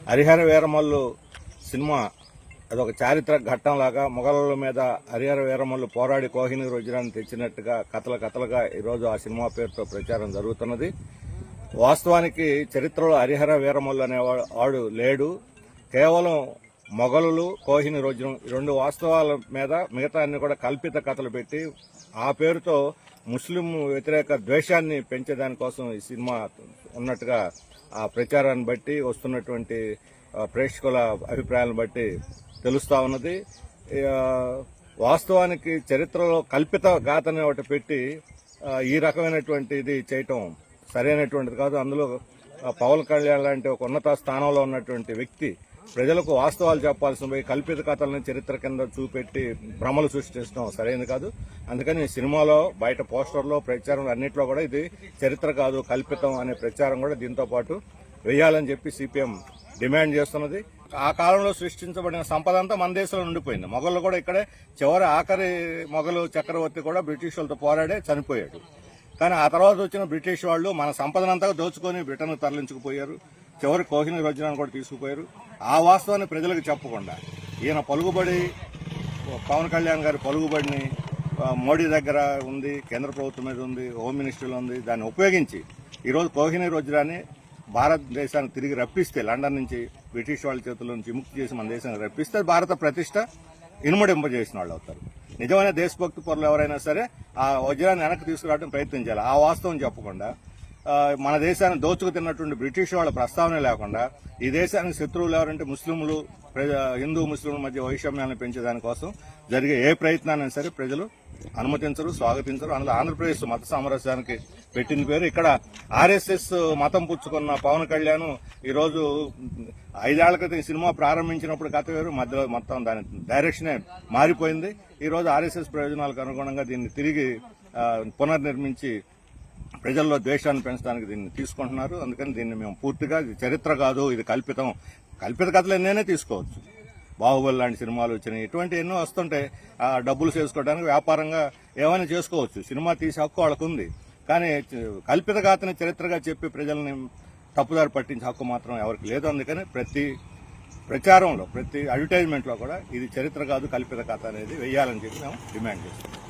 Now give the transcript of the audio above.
Harihara Veeramallu cinema అదొక చారిత్రక ఘట్టంలాగా మొఘలుల మీద హరిహర వీరమల్లు పోరాడి కోహినూర్ వజ్రాన్ని తెచ్చినట్టుగా కథలుగా ఈరోజు ఆ సినిమా పేరుతో ప్రచారం జరుగుతున్నది. వాస్తవానికి చరిత్రలో హరిహర వీరమల్లు అనేవాడు లేడు. కేవలం మొఘలులు, కోహినూర్ వజ్రం ఈ రెండు వాస్తవాల మీద మిగతా అన్ని కూడా కల్పిత కథలు పెట్టి ఆ పేరుతో ముస్లిం వ్యతిరేక ద్వేషాన్ని పెంచేదానికోసం ఈ సినిమా ఉన్నట్టుగా ఆ ప్రచారాన్ని బట్టి వస్తున్నటువంటి ప్రేక్షకుల అభిప్రాయాలను బట్టి తెలుస్తా ఉన్నది. వాస్తవానికి చరిత్రలో కల్పిత గాథని ఒకటి పెట్టి ఈ రకమైనటువంటి ఇది చేయటం సరైనటువంటిది కాదు. అందులో పవన్ కళ్యాణ్ లాంటి ఒక ఉన్నత స్థానంలో ఉన్నటువంటి వ్యక్తి ప్రజలకు వాస్తవాలు చెప్పాల్సిన పోయి కల్పిత కథలను చరిత్ర కింద చూపెట్టి భ్రమలు సృష్టించడం సరైనది కాదు. అందుకని సినిమాలో, బయట పోస్టర్లో, ప్రచారం అన్నింటిలో కూడా ఇది చరిత్ర కాదు కల్పితం అనే ప్రచారం కూడా దీంతో పాటు వేయాలని చెప్పి సిపిఎం డిమాండ్ చేస్తున్నది. ఆ కాలంలో సృష్టించబడిన సంపద అంతా మన దేశంలో ఉండిపోయింది. మొఘలు కూడా ఇక్కడే ఆఖరి మొఘలు చక్రవర్తి కూడా బ్రిటిష్ వాళ్ళతో పోరాడే చనిపోయాడు. కానీ ఆ తర్వాత వచ్చిన బ్రిటిష్ వాళ్ళు మన సంపదనంతా దోచుకొని బ్రిటన్ తరలించుకుపోయారు. చివరి కోహినూర్ వజ్రాన్ని కూడా తీసుకుపోయారు. ఆ వాస్తవాన్ని ప్రజలకు చెప్పకుండా ఈయన పలుకుబడి, పవన్ కళ్యాణ్ గారి పలుకుబడిని మోడీ దగ్గర ఉంది, కేంద్ర ప్రభుత్వం మీద ఉంది, హోమ్ మినిస్ట్రీలో ఉంది, దాన్ని ఉపయోగించి ఈరోజు కోహినూర్ వజ్రాన్ని భారతదేశానికి తిరిగి రప్పిస్తే, లండన్ నుంచి బ్రిటిష్ వాళ్ళ చేతుల నుంచి విముక్తి చేసి మన దేశానికి రప్పిస్తే భారత ప్రతిష్ట ఇనుమడింపజేసిన వాళ్ళు అవుతారు. నిజమైన దేశభక్తి పరులు ఎవరైనా సరే ఆ వజ్రాన్ని వెనక్కి తీసుకురావడం ప్రయత్నం చేయాలి. ఆ వాస్తవం చెప్పకుండా మన దేశాన్ని దోచుకు తిన్నటువంటి బ్రిటిష్ వాళ్ళ ప్రస్తావన లేకుండా ఈ దేశానికి శత్రువులు ఎవరంటే ముస్లింలు, హిందూ ముస్లింల మధ్య వైషమ్యాలను పెంచేదానికోసం జరిగే ఏ ప్రయత్నాన్ని సరే ప్రజలు అనుమతించరు, స్వాగతించరు. అందులో ఆంధ్రప్రదేశ్ మత సామరస్యానికి పెట్టిన పేరు. ఇక్కడ ఆర్ఎస్ఎస్ మతం పుచ్చుకున్న పవన్ కళ్యాణ్ ఈరోజు 5 ఏళ్ల క్రితం సినిమా ప్రారంభించినప్పుడు కథ వేరు, మధ్యలో మొత్తం దాని డైరెక్షనే మారిపోయింది. ఈరోజు ఆర్ఎస్ఎస్ ప్రయోజనాలకు అనుగుణంగా దీన్ని తిరిగి పునర్నిర్మించి ప్రజల్లో ద్వేషాన్ని పెంచడానికి దీన్ని తీసుకుంటున్నారు. అందుకని దీన్ని మేము పూర్తిగా ఇది చరిత్ర కాదు, ఇది కల్పితం. కల్పిత కథలు ఎన్నైనా తీసుకోవచ్చు. బాహుబలి లాంటి సినిమాలు వచ్చినాయి, ఇటువంటి ఎన్నో వస్తుంటాయి. డబ్బులు చేసుకోవడానికి వ్యాపారంగా ఏమైనా చేసుకోవచ్చు. సినిమా తీసే హక్కు వాళ్ళకు ఉంది. కానీ కల్పిత గాథని చరిత్రగా చెప్పి ప్రజల్ని తప్పుదారి పట్టించే హక్కు మాత్రం ఎవరికి లేదు. అందుకని ప్రతి ప్రచారంలో, ప్రతి అడ్వర్టైజ్మెంట్లో కూడా ఇది చరిత్ర కాదు కల్పిత కథ అనేది వేయాలని చెప్పి మేము డిమాండ్ చేస్తున్నాం.